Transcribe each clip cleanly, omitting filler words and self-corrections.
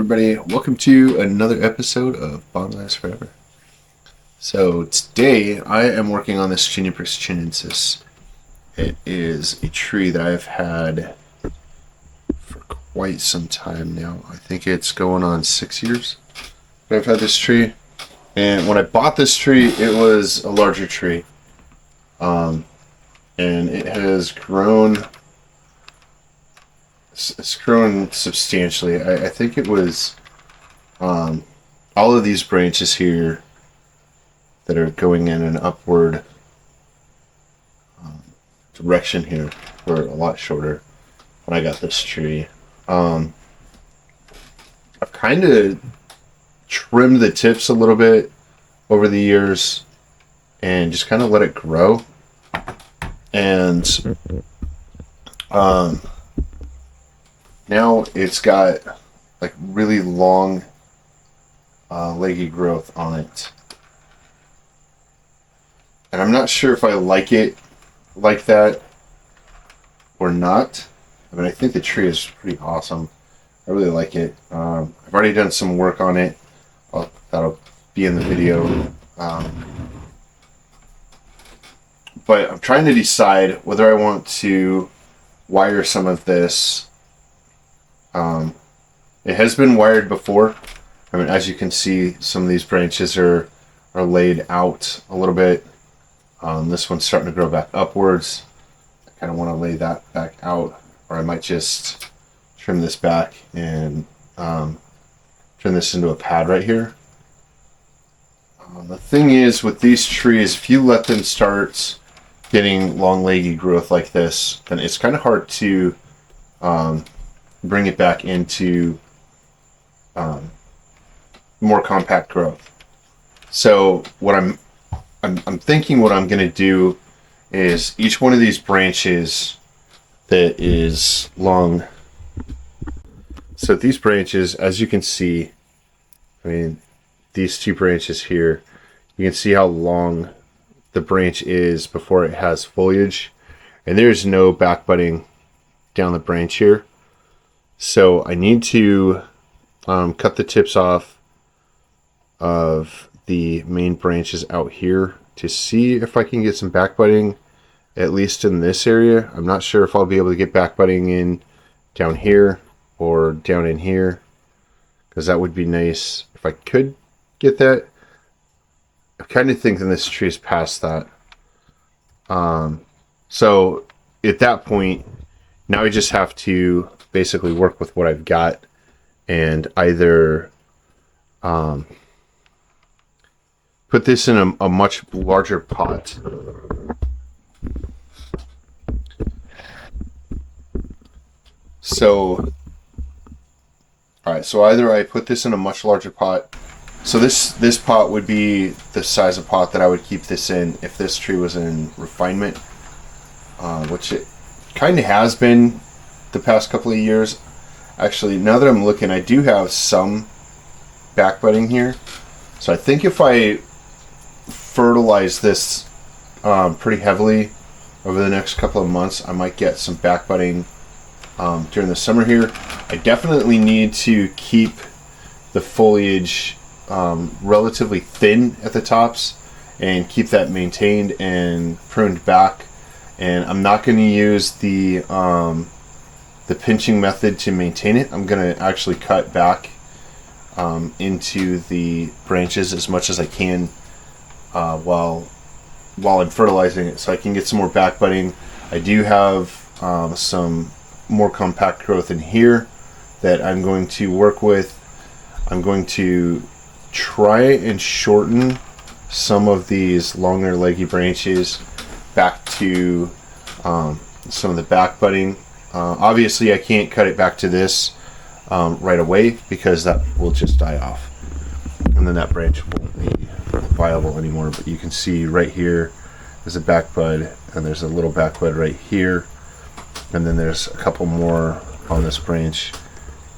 everybody, welcome to another episode of Bonsai Forever. So today I am working on this Juniperus chinensis. It is a tree that I've had for quite some time now. I think it's going on 6 years that I've had this tree. And when I bought this tree, it was a larger tree. And it has grown. It's grown substantially. I think it was all of these branches here that are going in an upward direction here were a lot shorter when I got this tree. I've kind of trimmed the tips a little bit over the years and just kind of let it grow. And now it's got like really long leggy growth on it. And I'm not sure if I like it like that or not. I mean, I think the tree is pretty awesome. I really like it. I've already done some work on it. That'll be in the video. But I'm trying to decide whether I want to wire some of this. It has been wired before. I mean, as you can see, some of these branches are laid out a little bit. This one's starting to grow back upwards. I kind of want to lay that back out, or I might just trim this back and turn this into a pad right here. The thing is with these trees, if you let them start getting long leggy growth like this, then it's kind of hard to bring it back into more compact growth. So what I'm thinking what I'm going to do is each one of these branches that is long. So these branches, as you can see, I mean, these two branches here, you can see how long the branch is before it has foliage, and there's no back budding down the branch here. So I need to cut the tips off of the main branches out here to see if I can get some back budding, at least in this area. I'm not sure if I'll be able to get back budding in down here or down in here, because that would be nice if I could get that. I kind of think that this tree is past that. So at that point, now I just have to basically work with what I've got and either put this in a much larger pot. So, alright, so either I put this in a much larger pot. So this pot would be the size of pot that I would keep this in if this tree was in refinement, which it kind of has been the past couple of years. Actually, now that I'm looking, I do have some back budding here. So I think if I fertilize this pretty heavily over the next couple of months, I might get some back budding during the summer here. I definitely need to keep the foliage relatively thin at the tops and keep that maintained and pruned back. And I'm not going to use the pinching method to maintain it. I'm going to actually cut back into the branches as much as I can while I'm fertilizing it, so I can get some more back budding. I do have some more compact growth in here that I'm going to work with. I'm going to try and shorten some of these longer leggy branches back to some of the back budding. Obviously I can't cut it back to this right away, because that will just die off and then that branch won't be viable anymore. But you can see right here there's a back bud, and there's a little back bud right here, and then there's a couple more on this branch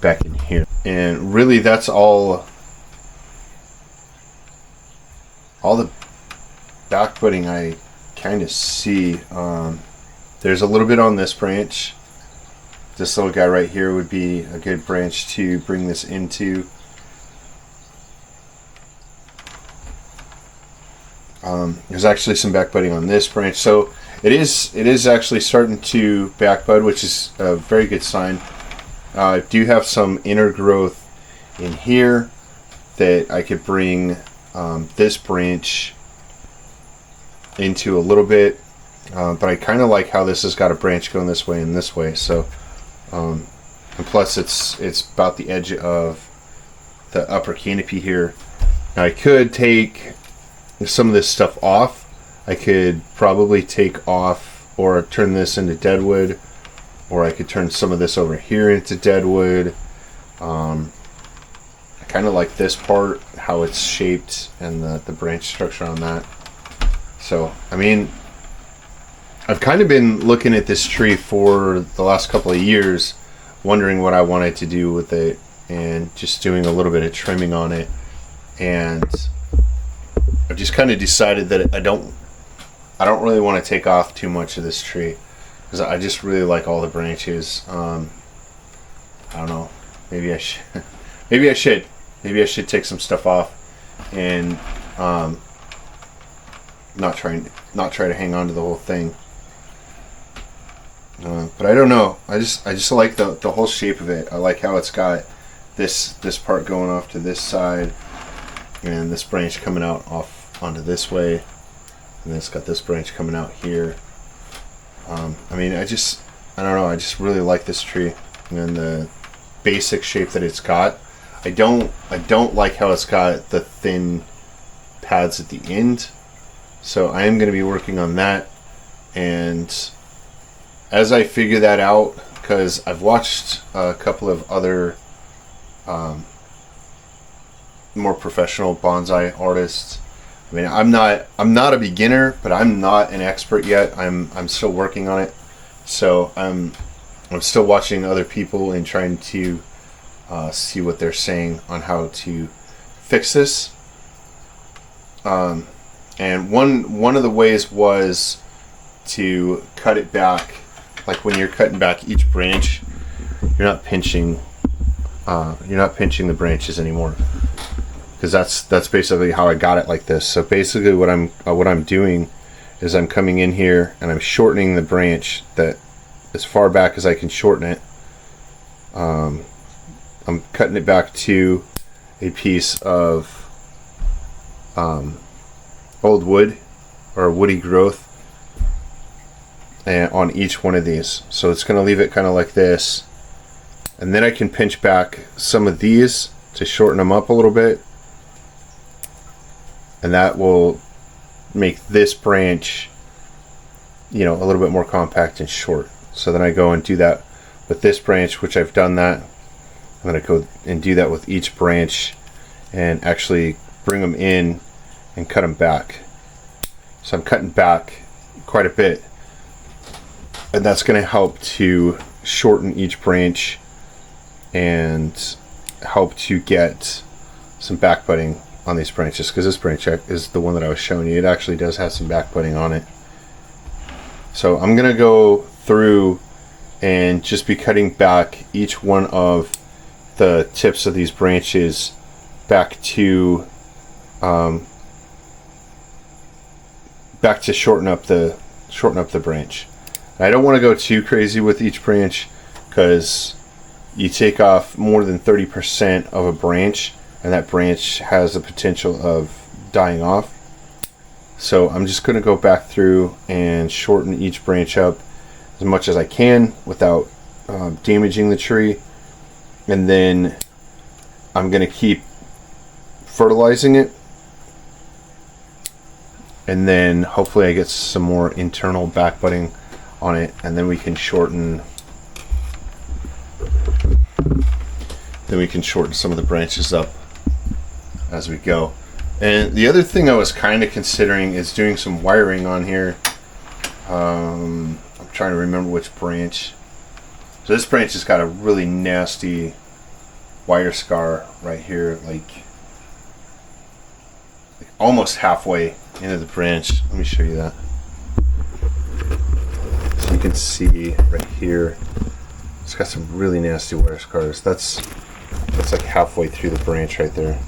back in here. And really that's all the back budding I kind of see. There's a little bit on this branch, this little guy right here would be a good branch to bring this into. There's actually some back budding on this branch, so it is actually starting to back bud, which is a very good sign. I do have some inner growth in here that I could bring this branch into a little bit, but I kind of like how this has got a branch going this way and this way. So, and plus it's about the edge of the upper canopy here. Now I could take some of this stuff off. I could probably take off or turn this into deadwood, or I could turn some of this over here into deadwood. I kind of like this part, how it's shaped, and the branch structure on that. So, I mean, I've kind of been looking at this tree for the last couple of years, wondering what I wanted to do with it, and just doing a little bit of trimming on it. And I've just kind of decided that I don't really want to take off too much of this tree, because I just really like all the branches. I don't know. Maybe I should. Maybe I should take some stuff off and not try to hang on to the whole thing. But I don't know. I just like the whole shape of it. I like how it's got this part going off to this side, and this branch coming out off onto this way, and then it's got this branch coming out here. I mean, I don't know. I just really like this tree and the basic shape that it's got. I don't like how it's got the thin pads at the end. So I am going to be working on that, and as I figure that out, because I've watched a couple of other more professional bonsai artists. I mean, I'm not a beginner, but I'm not an expert yet. I'm still working on it. So I'm still watching other people and trying to see what they're saying on how to fix this. And one of the ways was to cut it back. Like when you're cutting back each branch, you're not pinching the branches anymore, because that's basically how I got it like this. So basically what I'm doing is I'm coming in here and I'm shortening the branch that as far back as I can shorten it. I'm cutting it back to a piece of old wood or woody growth and on each one of these. So it's going to leave it kind of like this, and then I can pinch back some of these to shorten them up a little bit, and that will make this branch, you know, a little bit more compact and short. So then I go and do that with this branch, which I've done that. I'm going to go and do that with each branch and actually bring them in and cut them back. So I'm cutting back quite a bit, and that's going to help to shorten each branch and help to get some back budding on these branches, because this branch is the one that I was showing you. It actually does have some back budding on it. So I'm going to go through and just be cutting back each one of the tips of these branches back to shorten up the branch. And I don't want to go too crazy with each branch, because you take off more than 30% of a branch and that branch has the potential of dying off. So I'm just going to go back through and shorten each branch up as much as I can without damaging the tree, and then I'm going to keep fertilizing it, and then hopefully I get some more internal back budding on it, and then we can shorten some of the branches up as we go. And the other thing I was kind of considering is doing some wiring on here. I'm trying to remember which branch. So this branch has got a really nasty wire scar right here, like almost halfway into the branch. Let me show you that. So you can see right here. It's got some really nasty wire scars. That's like halfway through the branch right there.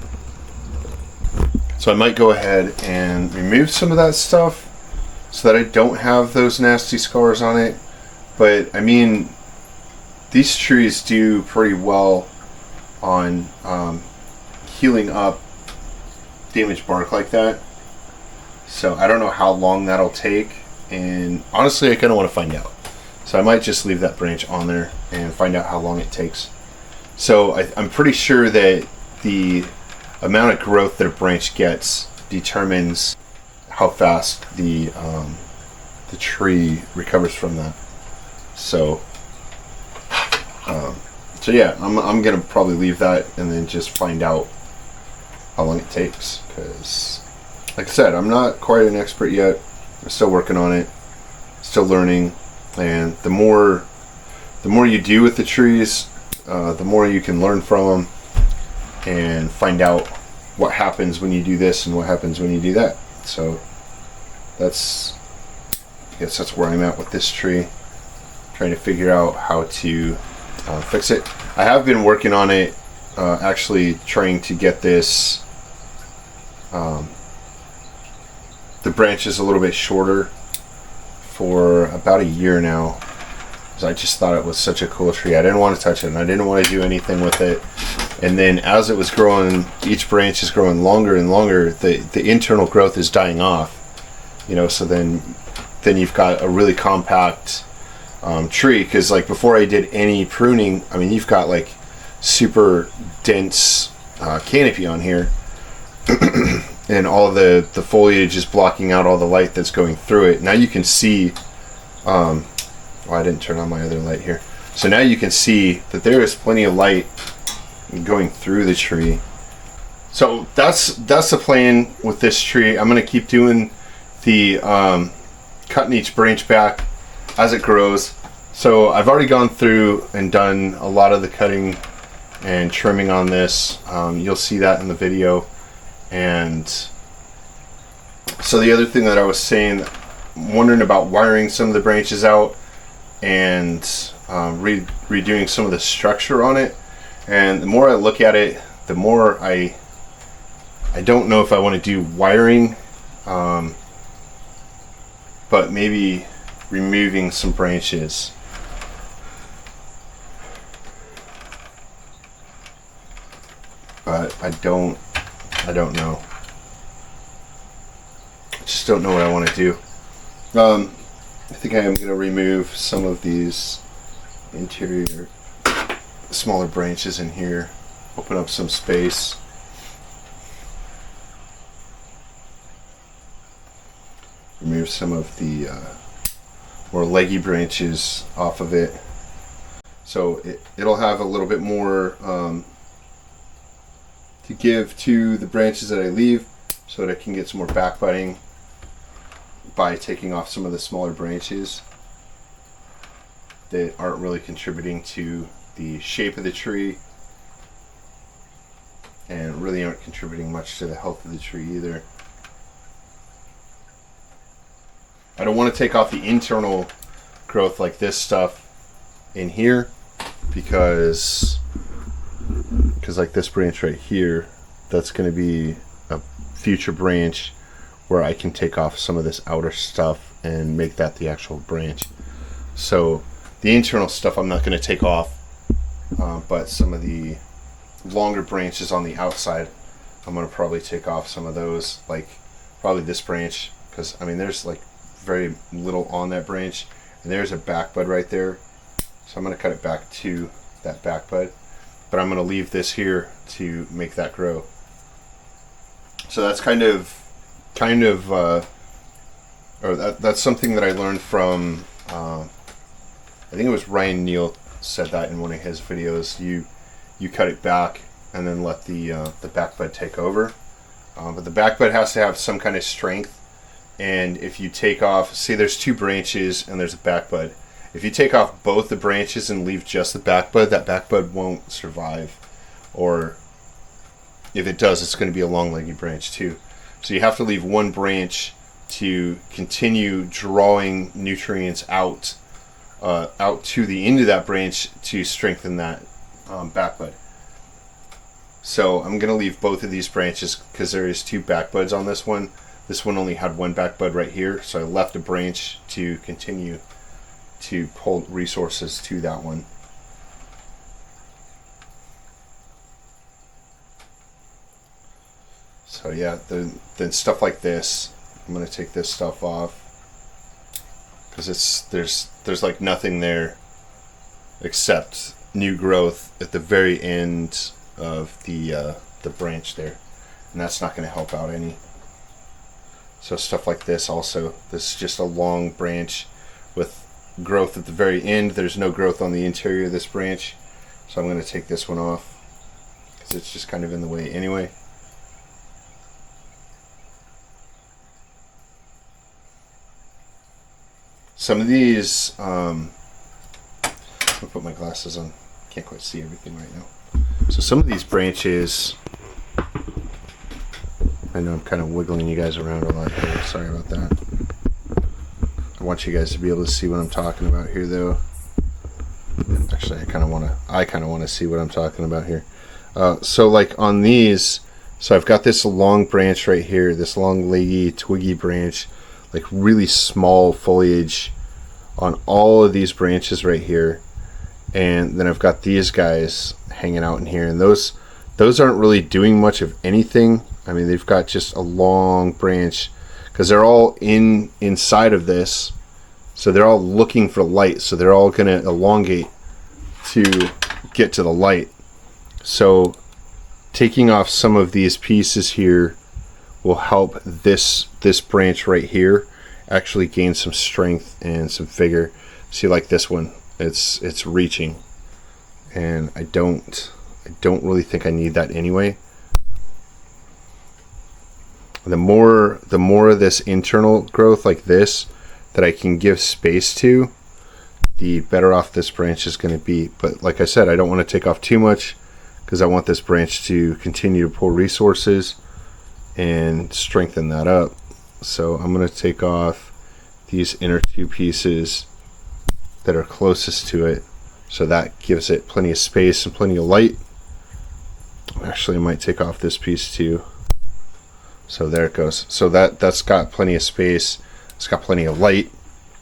So I might go ahead and remove some of that stuff so that I don't have those nasty scars on it. But I mean, these trees do pretty well on healing up damaged bark like that. So I don't know how long that'll take, and honestly I kind of want to find out. So I might just leave that branch on there and find out how long it takes. So I'm pretty sure that the amount of growth that a branch gets determines how fast the tree recovers from that. So yeah, I'm gonna probably leave that and then just find out how long it takes, because like I said, I'm not quite an expert yet. I'm still working on it, still learning, and the more you do with the trees, the more you can learn from them and find out what happens when you do this and what happens when you do that. So I guess that's where I'm at with this tree, trying to figure out how to fix it. I have been working on it, actually trying to get this the branches a little bit shorter for about a year now, because I just thought it was such a cool tree. I didn't want to touch it and I didn't want to do anything with it. And then as it was growing, each branch is growing longer and longer, the internal growth is dying off, you know. So then you've got a really compact tree, because like before I did any pruning, I mean, you've got like super dense canopy on here and all the foliage is blocking out all the light that's going through it. Now you can see I didn't turn on my other light here, so now you can see that there is plenty of light going through the tree. So that's the plan with this tree. I'm going to keep doing the cutting each branch back as it grows. So I've already gone through and done a lot of the cutting and trimming on this. You'll see that in the video. And so the other thing that I was saying, wondering about wiring some of the branches out and redoing some of the structure on it. And the more I look at it, the more I don't know if I want to do wiring, but maybe removing some branches. But I don't know. I just don't know what I want to do. I think I am going to remove some of these interior smaller branches in here, open up some space. Remove some of the more leggy branches off of it, so it'll have a little bit more to give to the branches that I leave, so that I can get some more back budding by taking off some of the smaller branches that aren't really contributing to the shape of the tree and really aren't contributing much to the health of the tree either. I don't want to take off the internal growth like this stuff in here, because like this branch right here, that's going to be a future branch where I can take off some of this outer stuff and make that the actual branch. So the internal stuff I'm not going to take off, but some of the longer branches on the outside, I'm going to probably take off some of those, like probably this branch, because I mean there's like very little on that branch, and there's a back bud right there, so I'm going to cut it back to that back bud, but I'm going to leave this here to make that grow. So that's that's something that I learned from I think it was Ryan Neal said that in one of his videos. You cut it back and then let the back bud take over, but the back bud has to have some kind of strength. And if you take off, see there's two branches and there's a back bud. If you take off both the branches and leave just the back bud, that back bud won't survive. Or if it does, it's going to be a long leggy branch too. So you have to leave one branch to continue drawing nutrients out out to the end of that branch to strengthen that back bud. So I'm going to leave both of these branches because there is 2 back buds on this one. This one only had 1 back bud right here, so I left a branch to continue to pull resources to that one. So yeah, then stuff like this, I'm going to take this stuff off because there's like nothing there except new growth at the very end of the branch there, and that's not going to help out any. So stuff like this also, this is just a long branch with growth at the very end. There's no growth on the interior of this branch, so I'm going to take this one off because it's just kind of in the way anyway. Some of these, I'm gonna put my glasses on. Can't quite see everything right now. So some of these branches, I know I'm kind of wiggling you guys around a lot here. Sorry about that. I want you guys to be able to see what I'm talking about here, though. Actually, I kind of want to see what I'm talking about here. So like on these, so I've got this long branch right here, this long leggy twiggy branch, like really small foliage on all of these branches right here, and then I've got these guys hanging out in here, and those aren't really doing much of anything. I mean, they've got just a long branch because they're all inside of this, so they're all looking for light, so they're all going to elongate to get to the light. So taking off some of these pieces here will help this branch right here actually gain some strength and some vigor. See, like this one, it's reaching, and I don't really think I need that anyway. The more of this internal growth like this that I can give space to, the better off this branch is going to be. But like I said, I don't want to take off too much because I want this branch to continue to pull resources and strengthen that up. So I'm going to take off these inner 2 pieces that are closest to it, so that gives it plenty of space and plenty of light. Actually, I might take off this piece too. So there it goes. So that's got plenty of space, it's got plenty of light,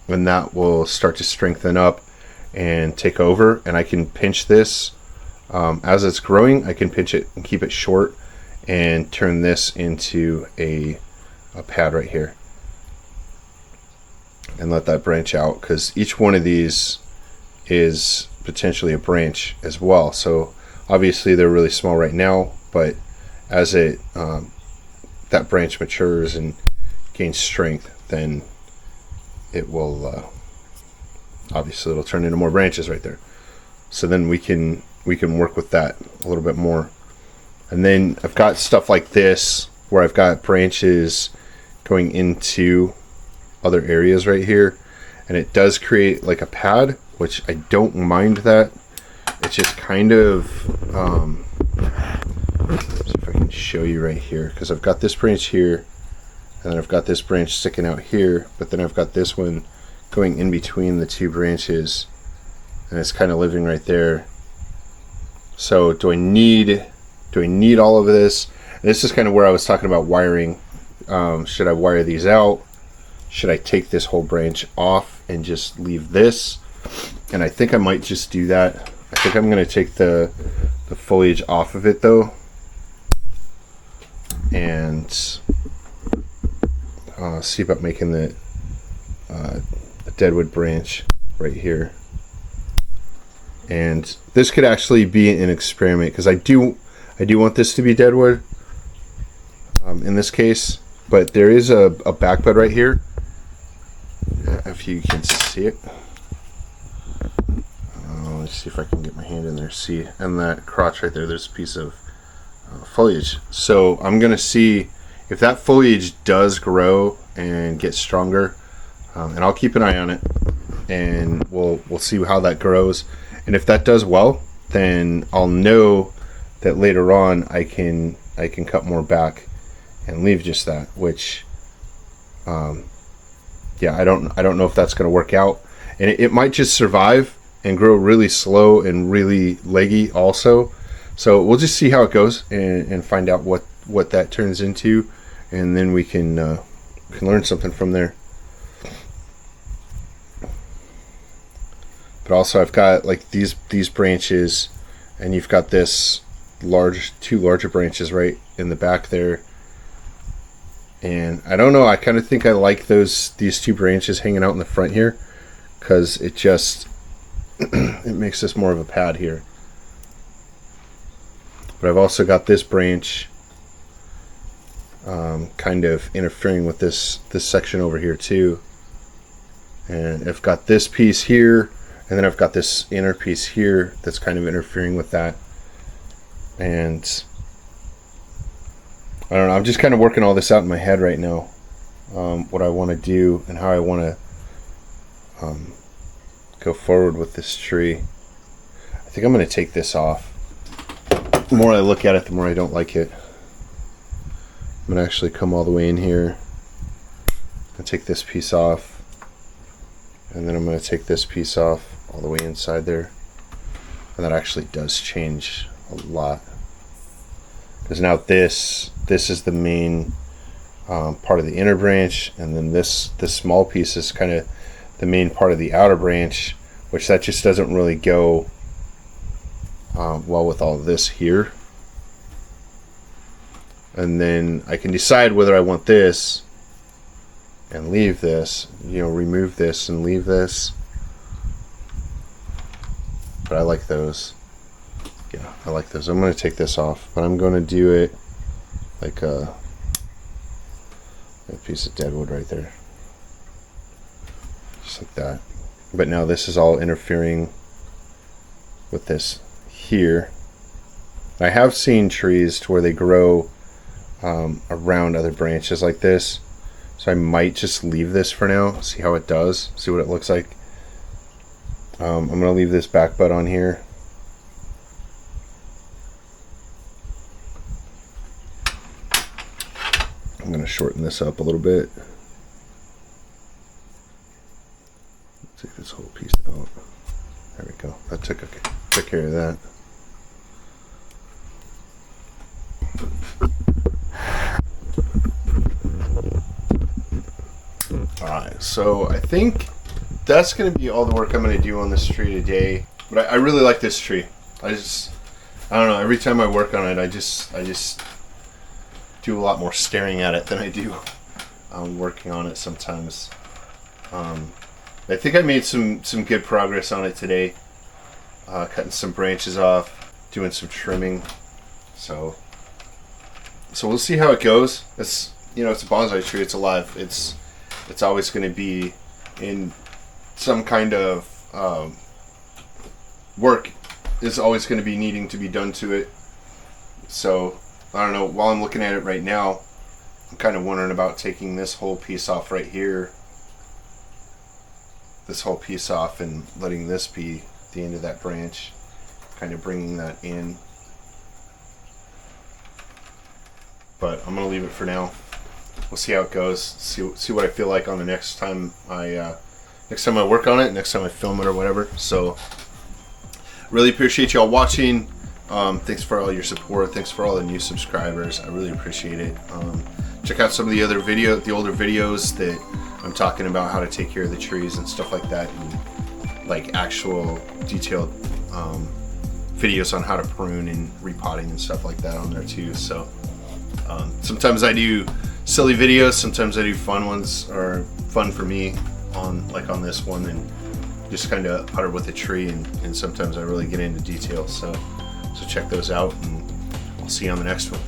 and that will start to strengthen up and take over. And I can pinch this as it's growing. I can pinch it and keep it short and turn this into a pad right here and let that branch out, because each one of these is potentially a branch as well. So obviously they're really small right now, but as it that branch matures and gains strength, then it will obviously it'll turn into more branches right there. So then we can work with that a little bit more. And then I've got stuff like this where I've got branches going into other areas right here, and it does create like a pad, which I don't mind that. It's just kind of see if I can show you right here, because I've got this branch here, and then I've got this branch sticking out here, but then I've got this one going in between the 2 branches, and it's kind of living right there. So do I need all of this? And this is kind of where I was talking about wiring. Should I wire these out? Should I take this whole branch off and just leave this? And I think I might just do that. I think I'm going to take the foliage off of it though, and see about making the deadwood branch right here. And this could actually be an experiment, because I do want this to be deadwood in this case, but there is a back bud right here, if you can see it. Let's see if I can get my hand in there. See, and that crotch right there, there's a piece of foliage. So I'm gonna see if that foliage does grow and get stronger, and I'll keep an eye on it, and we'll see how that grows. And if that does well, then I'll know that later on I can cut more back and leave just that, which yeah, I don't know if that's going to work out. and it might just survive and grow really slow and really leggy also. So we'll just see how it goes and find out what that turns into, and then we can learn something from there. But also I've got like these branches, and you've got this two larger branches right in the back there. And I don't know, I kind of think I like these two branches hanging out in the front here, because it just it makes this more of a pad here. But I've also got this branch kind of interfering with this section over here too. And I've got this piece here, and then I've got this inner piece here that's kind of interfering with that. And I don't know, I'm just kind of working all this out in my head right now, what I want to do and how I want to go forward with this tree. I think I'm going to take this off. The more I look at it, the more I don't like it. I'm going to actually come all the way in here and take this piece off, and then I'm going to take this piece off all the way inside there. And that actually does change a lot, because now this is the main part of the inner branch, and then this small piece is kind of the main part of the outer branch, which that just doesn't really go well with all of this here. And then I can decide whether I want this and leave this, remove this and leave this. But I like those. Yeah, I like those. I'm going to take this off, but I'm going to do it like a piece of deadwood right there. Just like that. But now this is all interfering with this here. I have seen trees to where they grow around other branches like this. So I might just leave this for now, see how it does, see what it looks like. I'm going to leave this back bud on here. I'm going to shorten this up a little bit. Take this whole piece out. There we go. That took care of that. Alright, so I think that's going to be all the work I'm going to do on this tree today. But I really like this tree. I don't know, every time I work on it, I just do a lot more staring at it than I do working on it sometimes. I think I made some good progress on it today. Cutting some branches off, doing some trimming. So we'll see how it goes. It's a bonsai tree. It's alive. It's always going to be in some kind of work. Is always going to be needing to be done to it. So I don't know. While I'm looking at it right now, I'm kind of wondering about taking this whole piece off right here. This whole piece off and letting this be the end of that branch. Kind of bringing that in. But I'm going to leave it for now. We'll see how it goes. See what I feel like on the next time I work on it, next time I film it or whatever. So really appreciate y'all watching. Thanks for all your support. Thanks for all the new subscribers. I really appreciate it. Check out some of the older videos that I'm talking about how to take care of the trees and stuff like that, and like actual detailed videos on how to prune and repotting and stuff like that on there too. So sometimes I do silly videos, sometimes I do fun ones, or fun for me on this one, and just kind of putter with a tree, and sometimes I really get into detail. So check those out, and I'll see you on the next one.